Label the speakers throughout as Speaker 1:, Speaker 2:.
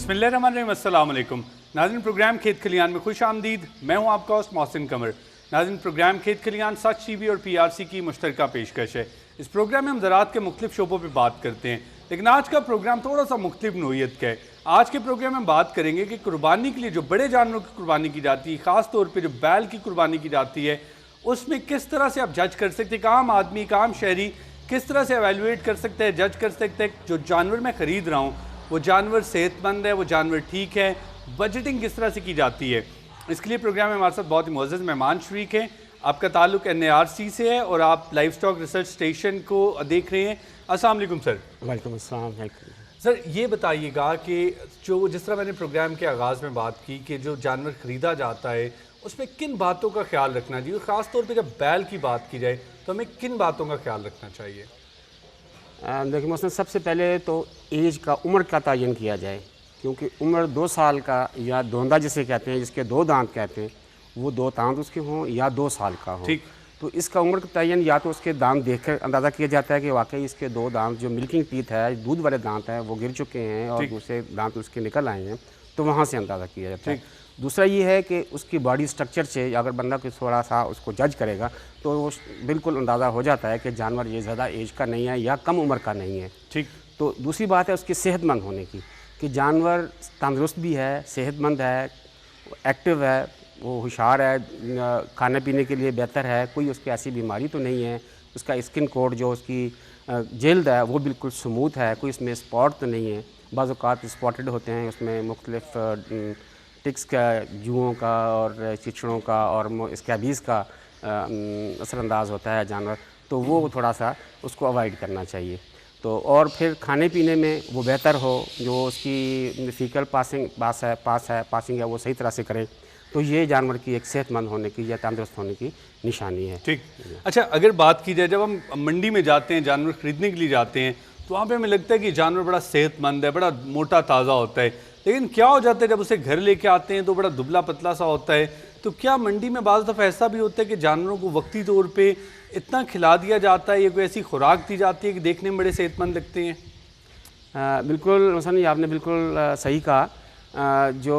Speaker 1: बिस्मिल्लाहिर्रहमानिर्रहीम, अस्सलाम वालेकुम। नाज़रीन, प्रोग्राम खेत खलियान में खुश आमदीद। मैं हूँ आपका होस्ट मोहसिन कमर। नाज़रीन, प्रोग्राम खेत खलियान सच टीवी और PRC की मुश्तरका पेशकश है। इस प्रोग्राम में हम ज़राअत के मुख्तलिफ शोबों पर बात करते हैं, लेकिन आज का प्रोग्राम थोड़ा सा मुख्तलिफ नोयत का है। आज के प्रोग्राम में हम बात करेंगे कि कुर्बानी के लिए जो बड़े जानवरों की कुर्बानी की जाती है, ख़ास तौर पर जो बैल की कुर्बानी की जाती है, उसमें किस तरह से आप जज कर सकते हैं, एक आम आदमी, एक आम शहरी किस तरह से एवेलुएट कर सकते हैं, जज कर सकते हैं जो जानवर मैं ख़रीद रहा हूँ वो जानवर सेहतमंद है, वो जानवर ठीक है, बजटिंग किस तरह से की जाती है। इसके लिए प्रोग्राम में हमारे साथ बहुत ही मुअज़्ज़ज़ मेहमान शरीक हैं। आपका ताल्लुक NARC से है और आप लाइफ स्टॉक रिसर्च स्टेशन को देख रहे हैं। अस्सलाम वालेकुम सर।
Speaker 2: वालेकुम अस्सलाम।
Speaker 1: सर ये बताइएगा कि जो जिस तरह मैंने प्रोग्राम के आगाज़ में बात की कि जो जानवर ख़रीदा जाता है उसमें किन बातों का ख्याल रखना चाहिए, ख़ास तौर पे जब बैल की बात की जाए तो हमें किन बातों का ख्याल रखना चाहिए?
Speaker 2: देखिए मसलन सबसे पहले तो एज का, उम्र का तयन किया जाए, क्योंकि उम्र 2 साल का या दोंदा जिसे कहते हैं, जिसके 2 दांत कहते हैं, वो 2 दांत उसके हों या 2 साल का हो।
Speaker 1: ठीक।
Speaker 2: तो इसका उम्र का तयन या तो उसके दांत देखकर अंदाज़ा किया जाता है कि वाकई इसके 2 दांत जो मिल्किंग टीथ है, दूध वाले दांत हैं, वो गिर चुके हैं और दूसरे दांत उसके निकल आए हैं, तो वहाँ से अंदाज़ा किया जाता है। दूसरा ये है कि उसकी बॉडी स्ट्रक्चर से अगर बंदा कोई थोड़ा सा उसको जज करेगा तो वो बिल्कुल अंदाज़ा हो जाता है कि जानवर ये ज़्यादा एज का नहीं है या कम उम्र का नहीं है।
Speaker 1: ठीक।
Speaker 2: तो दूसरी बात है उसकी सेहतमंद होने की, कि जानवर तंदुरुस्त भी है, सेहतमंद है, एक्टिव है, वो होशियार है, खाने पीने के लिए बेहतर है, कोई उसकी ऐसी बीमारी तो नहीं है, उसका स्किन कोड जो उसकी जल्द है वो बिल्कुल स्मूथ है, कोई इसमें स्पॉट तो नहीं है। बाज़ औक़ात स्पॉटेड होते हैं, उसमें मुख्तलिफ टिक्स का, जुओं का और चिचड़ों का और स्कैबीज़ का असरअंदाज होता है जानवर, तो वो थोड़ा सा उसको अवॉइड करना चाहिए। तो और फिर खाने पीने में वो बेहतर हो, जो उसकी फीकल पासिंग है वो सही तरह से करे, तो ये जानवर की एक सेहतमंद होने की या तंदुरुस्त होने की निशानी है।
Speaker 1: ठीक। अच्छा, अगर बात की जाए जब हम मंडी में जाते हैं, जानवर ख़रीदने के लिए जाते हैं, तो वहाँ पे हमें लगता है कि जानवर बड़ा सेहतमंद है, बड़ा मोटा ताज़ा होता है, लेकिन क्या हो जाता है जब उसे घर लेके आते हैं तो बड़ा दुबला पतला सा होता है। तो क्या मंडी में बाज़ दफ़ा ऐसा भी होता है कि जानवरों को वक्ती तौर पे इतना खिला दिया जाता है या कोई ऐसी खुराक दी जाती है कि देखने में बड़े सेहतमंद लगते हैं?
Speaker 2: बिल्कुल मसलन आपने बिल्कुल सही कहा। जो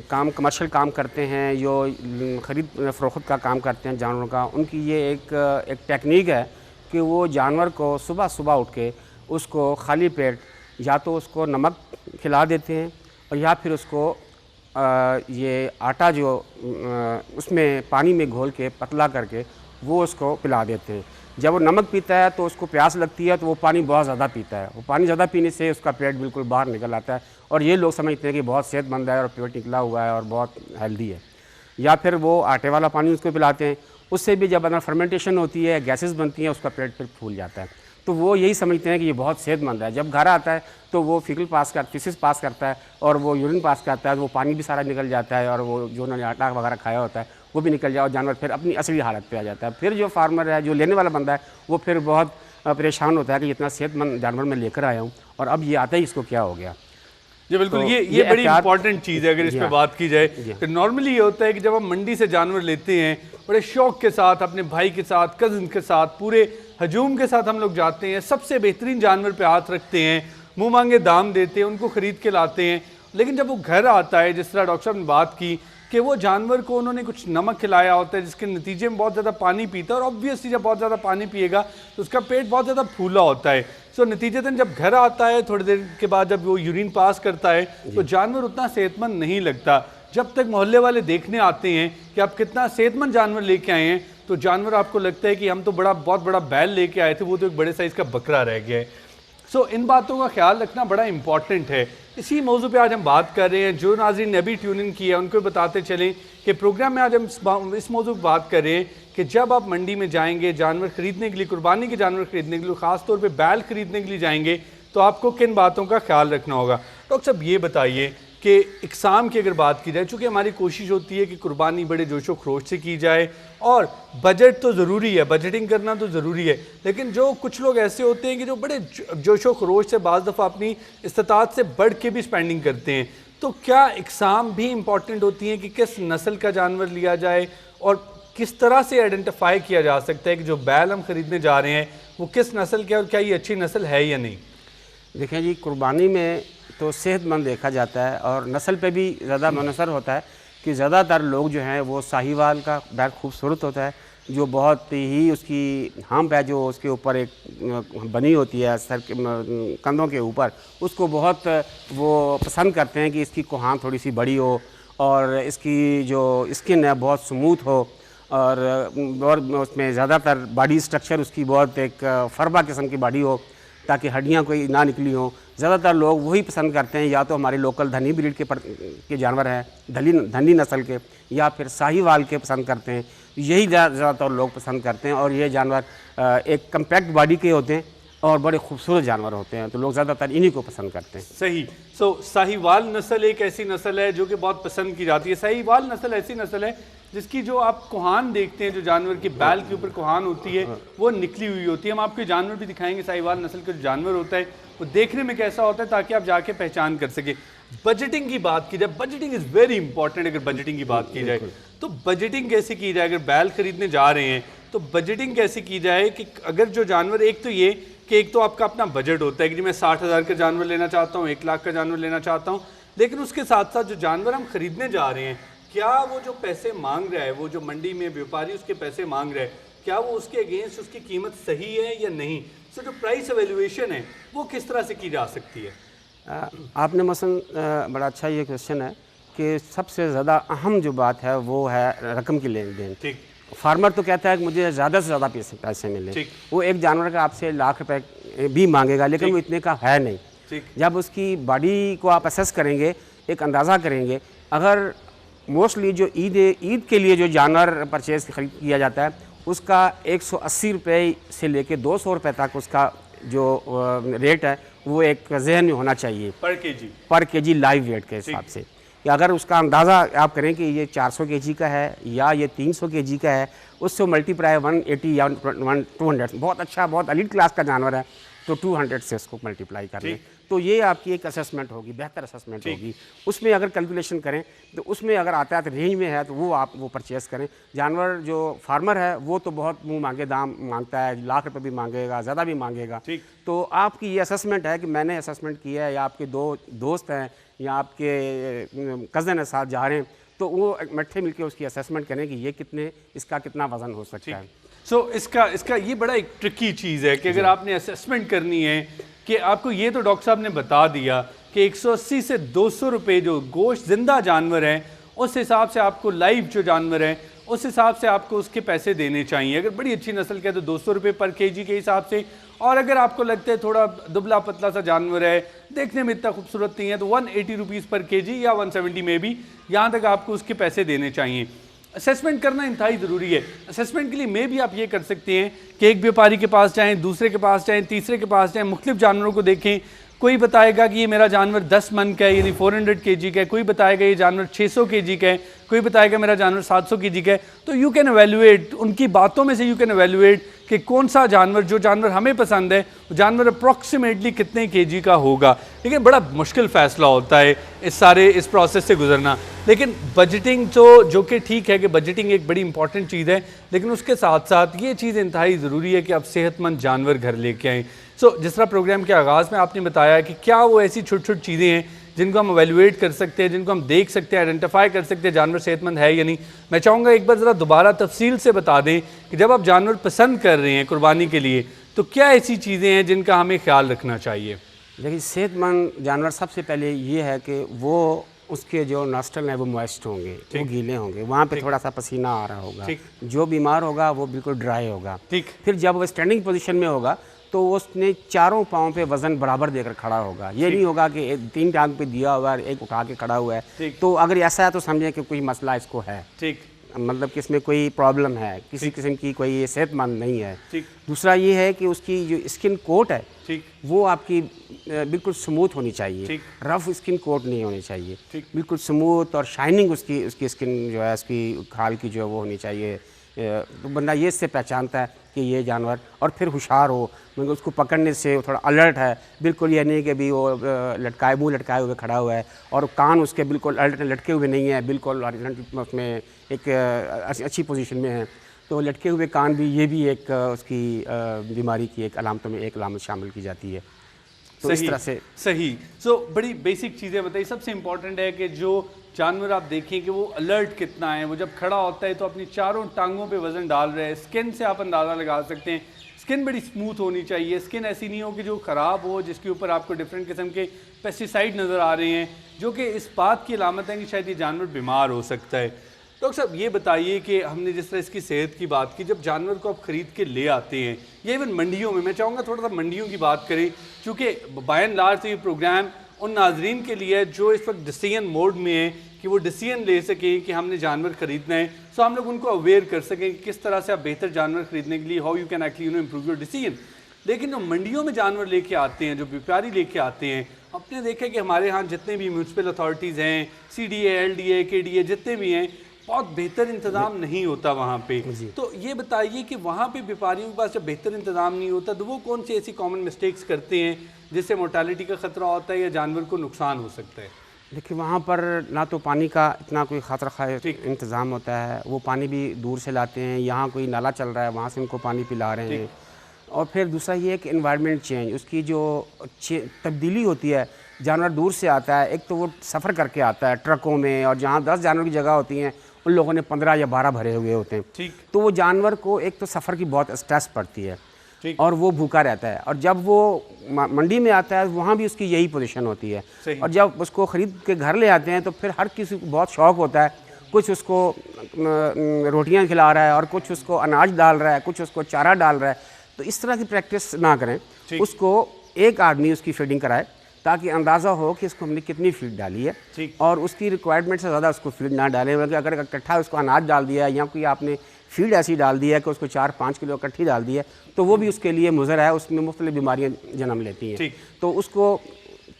Speaker 2: काम कमर्शियल काम करते हैं, जो ख़रीद फ़रोख्त का काम करते हैं जानवरों का, उनकी ये एक टेक्निक है कि वो जानवर को सुबह सुबह उठ के उसको खाली पेट या तो उसको नमक खिला देते हैं और या फिर उसको ये आटा जो उसमें पानी में घोल के पतला करके वो उसको पिला देते हैं। जब वो नमक पीता है तो उसको प्यास लगती है तो वो पानी बहुत ज़्यादा पीता है, वो पानी ज़्यादा पीने से उसका पेट बिल्कुल बाहर निकल आता है और ये लोग समझते हैं कि बहुत सेहतमंद है और पेट निकला हुआ है और बहुत हेल्दी है। या फिर वो आटे वाला पानी उसको पिलाते हैं, उससे भी जब अंदर फर्मेंटेशन होती है, गैसेस बनती हैं, उसका पेट फिर फूल जाता है। तो वो यही समझते हैं कि ये बहुत सेहतमंद है। जब घर आता है तो वो फीसिस पास करता है और वो यूरिन पास करता है, तो वो पानी भी सारा निकल जाता है और वो जो उन्होंने आटा वगैरह खाया होता है वो भी निकल जाए और जानवर फिर अपनी असली हालत पे आ जाता है। फिर जो फार्मर है, जो लेने वाला बंदा है, वो फिर बहुत परेशान होता है कि इतना सेहतमंद जानवर मैं लेकर आया हूँ और अब ये आता ही इसको क्या हो गया।
Speaker 1: जी बिल्कुल, तो ये बड़ी इंपॉर्टेंट चीज़ है अगर इस पर बात की जाए। तो नॉर्मली ये होता है कि जब हम मंडी से जानवर लेते हैं बड़े शौक के साथ, अपने भाई के साथ, कज़न के साथ, पूरे हजूम के साथ हम लोग जाते हैं, सबसे बेहतरीन जानवर पे हाथ रखते हैं, मुंह मांगे दाम देते हैं, उनको ख़रीद के लाते हैं। लेकिन जब वो घर आता है, जिस तरह डॉक्टर साहब ने बात की कि वो जानवर को उन्होंने कुछ नमक खिलाया होता है जिसके नतीजे में बहुत ज़्यादा पानी पीता है और ऑब्वियसली जब बहुत ज़्यादा पानी पिएगा तो उसका पेट बहुत ज़्यादा फूला होता है। सो नतीजतन जब घर आता है थोड़ी देर के बाद जब वो यूरिन पास करता है तो जानवर उतना सेहतमंद नहीं लगता। जब तक मोहल्ले वाले देखने आते हैं कि आप कितना सेहतमंद जानवर लेके आए हैं तो जानवर आपको लगता है कि हम तो बहुत बड़ा बैल लेके आए थे, वो तो एक बड़े साइज़ का बकरा रह गया है। सो इन बातों का ख्याल रखना बड़ा इंपॉर्टेंट है। इसी मौजू पे आज हम बात कर रहे हैं। जो नाज़रीन ने अभी ट्यून इन किया उनको बताते चलें कि प्रोग्राम में आज हम इस मौजू पर बात कर रहे हैं कि जब आप मंडी में जाएंगे जानवर ख़रीदने के लिए, कुर्बानी के जानवर ख़रीदने के लिए, ख़ास तौर पे बैल ख़रीदने के लिए जाएंगे तो आपको किन बातों का ख्याल रखना होगा। डॉक्टर साहब ये बताइए कि इकसाम की अगर बात की जाए, चूँकि हमारी कोशिश होती है कि कुर्बानी बड़े जोशो खरोश से की जाए और बजट तो ज़रूरी है, बजटिंग करना तो ज़रूरी है, लेकिन जो कुछ लोग ऐसे होते हैं कि जो बड़े जोशो खरोश से बाज़ दफ़ा अपनी इस्तात से बढ़ के भी स्पेंडिंग करते हैं, तो क्या इकसाम भी इम्पॉर्टेंट होती है कि किस नस्ल का जानवर लिया जाए और किस तरह से आइडेंटिफाई किया जा सकता है कि जो बैल हम ख़रीदने जा रहे हैं वो किस नस्ल के और क्या ये अच्छी नस्ल है या नहीं?
Speaker 2: देखें जी, कुर्बानी में तो सेहतमंद देखा जाता है और नस्ल पे भी ज़्यादा मुनहसर होता है कि ज़्यादातर लोग जो हैं वो साहिवाल का बैल खूबसूरत होता है, जो बहुत ही उसकी हम्प है जो उसके ऊपर एक बनी होती है सर के कंधों के ऊपर, उसको बहुत वो पसंद करते हैं कि इसकी कोहान थोड़ी सी बड़ी हो और इसकी जो स्किन है बहुत स्मूथ हो और उसमें ज़्यादातर बॉडी स्ट्रक्चर उसकी बहुत एक फरबा किस्म की बॉडी हो ताकि हड्डियाँ कोई ना निकली हों। ज़्यादातर लोग वही पसंद करते हैं, या तो हमारे लोकल धनी ब्रीड के जानवर हैं, धनी नस्ल के, या फिर साहिवाल के पसंद करते हैं। यही ज़्यादातर लोग पसंद करते हैं और ये जानवर एक कम्पैक्ट बॉडी के होते हैं और बड़े खूबसूरत जानवर होते हैं, तो लोग ज़्यादातर इन्हीं को पसंद करते हैं।
Speaker 1: सही। साहिवाल नस्ल एक ऐसी नस्ल है जो कि बहुत पसंद की जाती है। साहिवाल नस्ल ऐसी नस्ल है जिसकी जो आप कोहान देखते हैं, जो जानवर की बैल के ऊपर कोहान होती है वो निकली हुई होती है। हम आपको जानवर भी दिखाएंगे साहिवाल नस्ल का जो जानवर होता है वो देखने में कैसा होता है ताकि आप जाके पहचान कर सके। बजटिंग की बात की जाए, बजटिंग इज़ वेरी इंपॉर्टेंट। अगर बजटिंग की बात की जाए तो बजटिंग कैसे की जाए? अगर बैल खरीदने जा रहे हैं तो बजटिंग कैसे की जाए कि अगर जो जानवर, एक तो ये कि एक तो आपका अपना बजट होता है कि जी मैं 60,000 का जानवर लेना चाहता हूँ, 1 लाख का जानवर लेना चाहता हूँ, लेकिन उसके साथ साथ जो जानवर हम खरीदने जा रहे हैं, क्या वो जो पैसे मांग रहा है, वो जो मंडी में व्यापारी उसके पैसे मांग रहा है, क्या वो उसके अगेंस्ट उसकी कीमत सही है या नहीं? सो जो प्राइस एवेल्युएशन है वो किस तरह से की जा सकती है?
Speaker 2: आपने मसलन बड़ा अच्छा ये क्वेश्चन है कि सबसे ज़्यादा अहम जो बात है वो है रकम की लेन देन।
Speaker 1: ठीक।
Speaker 2: फार्मर तो कहता है कि मुझे ज़्यादा से ज़्यादा पैसे मिले, वो एक जानवर का आपसे लाख रुपए भी मांगेगा लेकिन वो इतने का है नहीं। जब उसकी बॉडी को आप असेस करेंगे, एक अंदाज़ा करेंगे, अगर मोस्टली जो ईद के लिए जो जानवर परचेज खरीद किया जाता है उसका 180 रुपये से लेके 200 रुपये तक उसका जो रेट है वो एक जहन में होना चाहिए पर केजी लाइव वेट के हिसाब से। या अगर उसका अंदाज़ा आप करें कि ये 400 केजी का है या ये 300 केजी का है, उससे मल्टीप्लाई 180 या 200, बहुत अच्छा बहुत एलीट क्लास का जानवर है तो 200 से इसको मल्टीप्लाई कर लें, तो ये आपकी एक असेसमेंट होगी, बेहतर असेसमेंट होगी। उसमें अगर कैलकुलेशन करें तो उसमें अगर आता है तो रेंज में है तो वो आप वो परचेज़ करें। जानवर जो फार्मर है वो तो बहुत मुँह मांगे दाम मांगता है, लाख रुपये भी मांगेगा, ज़्यादा भी मांगेगा। तो आपकी ये असेसमेंट है कि मैंने असेसमेंट किया है या आपके दो दोस्त हैं या आपके कज़न है साथ जा रहे हैं, तो वो इकट्ठे मिलकर उसकी असेसमेंट करें कि ये कितने, इसका कितना वज़न हो सकता है।
Speaker 1: इसका ये बड़ा एक ट्रिकी चीज़ है कि अगर आपने असेसमेंट करनी है कि आपको, ये तो डॉक्टर साहब ने बता दिया कि 180 से 200 रुपये जो गोश्त जिंदा जानवर है उस हिसाब से आपको, लाइव जो जानवर है उस हिसाब से आपको उसके पैसे देने चाहिए। अगर बड़ी अच्छी नस्ल का है तो 200 रुपये पर केजी के हिसाब से, और अगर आपको लगता है थोड़ा दुबला पतला सा जानवर है, देखने में इतना खूबसूरत नहीं है, तो 180 रुपीज़ पर केजी या 170 में भी, यहाँ तक आपको उसके पैसे देने चाहिए। असेसमेंट करना इंतहाई ज़रूरी है। असेसमेंट के लिए में भी आप ये कर सकते हैं कि एक व्यापारी के पास जाएँ, दूसरे के पास जाएँ, तीसरे के पास जाएँ, मुख्तलिफ जानवरों को देखें। कोई बताएगा कि ये मेरा जानवर 10 मन का है यानी 400 केजी का है, कोई बताएगा ये जानवर 600 केजी का है, कोई बताएगा मेरा जानवर 700 केजी का है। तो यू कैन एवेल्युएट, उनकी बातों में से यू कैन एवेल्युएट कि कौन सा जानवर, जो जानवर हमें पसंद है वो जानवर अप्रॉक्सीमेटली कितने केजी का होगा। लेकिन बड़ा मुश्किल फ़ैसला होता है इस प्रोसेस से गुजरना। लेकिन बजटिंग तो, जो कि ठीक है कि बजटिंग एक बड़ी इंपॉर्टेंट चीज़ है, लेकिन उसके साथ साथ ये चीज़ इंतहाई ज़रूरी है कि आप सेहतमंद जानवर घर लेके आएँ। जिस तरह प्रोग्राम के आगाज़ में आपने बताया कि क्या वो ऐसी छोटी छोटी चीज़ें हैं जिनको हम एवेल्युएट कर सकते हैं, जिनको हम देख सकते हैं, आइडेंटिफाई कर सकते हैं जानवर सेहतमंद है या नहीं। मैं चाहूँगा एक बार ज़रा दोबारा तफसील से बता दें कि जब आप जानवर पसंद कर रहे हैं कुर्बानी के लिए तो क्या ऐसी चीज़ें हैं जिनका हमें ख्याल रखना चाहिए?
Speaker 2: देखिए, सेहतमंद जानवर सबसे पहले ये है कि वो उसके जो नॉस्ट्रल हैं वो मॉइस्ट होंगे, वो गीले होंगे, वहाँ पे थोड़ा सा पसीना आ रहा होगा, जो बीमार होगा वो बिल्कुल ड्राई होगा। फिर जब वो स्टैंडिंग पोजीशन में होगा तो उसने चारों पाँव पे वज़न बराबर देकर खड़ा होगा। ये नहीं होगा कि 3 टांग पे दिया हुआ है, एक उठा के खड़ा हुआ है। तो अगर ऐसा है तो समझें कि कोई मसला इसको है, मतलब कि इसमें कोई प्रॉब्लम है, किसी किस्म की कोई सेहतमंद नहीं है। दूसरा ये है कि उसकी जो स्किन कोट है वो आपकी बिल्कुल स्मूथ होनी चाहिए, रफ स्किन कोट नहीं होनी चाहिए, बिल्कुल स्मूथ और शाइनिंग उसकी स्किन जो है, उसकी खाल की जो है वो होनी चाहिए। तो बंदा ये इससे पहचानता है कि ये जानवर, और फिर होशियार हो, मतलब उसको पकड़ने से वो थोड़ा अलर्ट है, बिल्कुल ये नहीं कि भी वो मुँह लटकाए हुए खड़ा हुआ है और कान उसके बिल्कुल लटके हुए नहीं है, बिल्कुल उसमें एक अच्छी पोजीशन में है। तो लटके हुए कान भी, ये भी एक उसकी बीमारी की एक अलामतों में एक अलामत शामिल की जाती है। तो इस तरह से
Speaker 1: सही। बड़ी बेसिक चीज़ें बताइए। सबसे इम्पॉर्टेंट है कि जो जानवर आप देखें कि वो अलर्ट कितना है, वो जब खड़ा होता है तो अपनी चारों टांगों पे वजन डाल रहा है। स्किन से आप अंदाज़ा लगा सकते हैं, स्किन बड़ी स्मूथ होनी चाहिए, स्किन ऐसी नहीं हो कि जो ख़राब हो, जिसके ऊपर आपको डिफरेंट किस्म के पेस्टिसाइड नज़र आ रहे हैं, जो कि इस बात की अलामत है कि शायद ये जानवर बीमार हो सकता है। डॉक्टर साहब ये बताइए कि हमने जिस तरह इसकी सेहत की बात की, जब जानवर को आप ख़रीद के ले आते हैं या इवन मंडियों में, मैं चाहूँगा थोड़ा सा मंडियों की बात करें, क्योंकि बाय एंड लार्ज ये प्रोग्राम उन नाजरीन के लिए है जो इस वक्त डिसीजन मोड में है कि वो डिसीजन ले सकें कि हमने जानवर ख़रीदना है। सो हम लोग उनको अवेयर कर सकें कि किस तरह से आप बेहतर जानवर ख़रीदने के लिए how you can actually improve your decision. लेकिन जो मंडियों में जानवर लेके आते हैं, जो व्यापारी लेके आते हैं, आपने देखा कि हमारे यहाँ जितने भी म्यूनसिपल अथॉरिटीज़ हैं, CDA, LDA, KDA जितने भी हैं, बहुत बेहतर इंतज़ाम नहीं होता वहाँ पे। तो ये बताइए कि वहाँ पे व्यापारियों के पास जब बेहतर इंतज़ाम नहीं होता तो वो कौन सी ऐसी कॉमन मिस्टेक्स करते हैं जिससे मोर्टालिटी का ख़तरा होता है या जानवर को नुकसान हो सकता है?
Speaker 2: देखिए वहाँ पर ना तो पानी का इतना कोई ख़ातिर खा इंतज़ाम होता है, वो पानी भी दूर से लाते हैं, यहाँ कोई नाला चल रहा है वहाँ से उनको पानी पिला रहे हैं। और फिर दूसरा ये कि एनवायरनमेंट चेंज, उसकी जो तब्दीली होती है, जानवर दूर से आता है, एक तो वो सफ़र करके आता है ट्रकों में, और जहाँ 10 जानवर की जगह होती हैं उन लोगों ने 15 या 12 भरे हुए होते हैं। तो वो जानवर को एक तो सफ़र की बहुत स्ट्रेस पड़ती है और वो भूखा रहता है, और जब वो मंडी में आता है वहाँ भी उसकी यही पोजीशन होती है। और जब उसको ख़रीद के घर ले आते हैं तो फिर हर किसी को बहुत शौक़ होता है, कुछ उसको रोटियां खिला रहा है और कुछ उसको अनाज डाल रहा है, कुछ उसको चारा डाल रहा है। तो इस तरह की प्रैक्टिस ना करें, उसको एक आदमी उसकी फीडिंग कराए ताकि अंदाज़ा हो कि इसको हमने कितनी फीड डाली है, और उसकी रिक्वायरमेंट से ज़्यादा उसको फीड ना डालें। बल्कि अगर इकट्ठा उसको अनाज डाल दिया या कोई आपने फीड ऐसी डाल दी है कि उसको 4-5 किलो इकट्ठी डाल दी है, तो वो भी उसके लिए मुज़र है, उसमें मुख्तलिफ बीमारियाँ जन्म लेती हैं। तो उसको,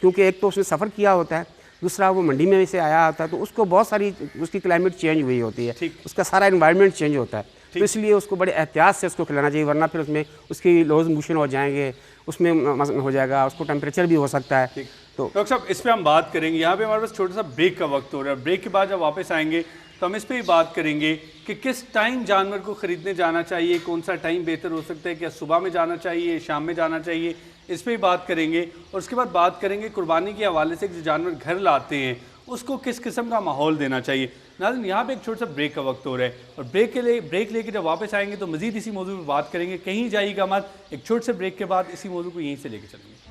Speaker 2: क्योंकि एक तो उसने सफ़र किया होता है, दूसरा वो मंडी में से आया होता है, तो उसको बहुत सारी उसकी क्लाइमेट चेंज हुई होती है, उसका सारा इन्वायरमेंट चेंज होता है। तो इसलिए उसको बड़े एहतियात से उसको खिलाना चाहिए, वरना फिर उसमें उसकी लूज मोशन हो जाएंगे, उसमें हो जाएगा, उसको टेम्परेचर भी हो सकता है। तो
Speaker 1: डॉक्टर साहब इस पर हम बात करेंगे, यहाँ पे हमारे पास छोटा सा ब्रेक का वक्त हो रहा है। ब्रेक के बाद जब वापस आएंगे तो हम इस पर भी बात करेंगे कि किस टाइम जानवर को ख़रीदने जाना चाहिए, कौन सा टाइम बेहतर हो सकता है, क्या सुबह में जाना चाहिए, शाम में जाना चाहिए, इस पर भी बात करेंगे। और उसके बाद बात करेंगे कुर्बानी के हवाले से जो जानवर घर लाते हैं उसको किस किस्म का माहौल देना चाहिए। नाज़रीन यहाँ पे एक छोटा सा ब्रेक का वक्त हो रहा है, और ब्रेक लेके जब वापस आएंगे तो मज़ीद इसी मौजू पर बात करेंगे। कहीं जाइएगा मत, एक छोटे से ब्रेक के बाद इसी मौजू को यहीं से लेके चलेंगे।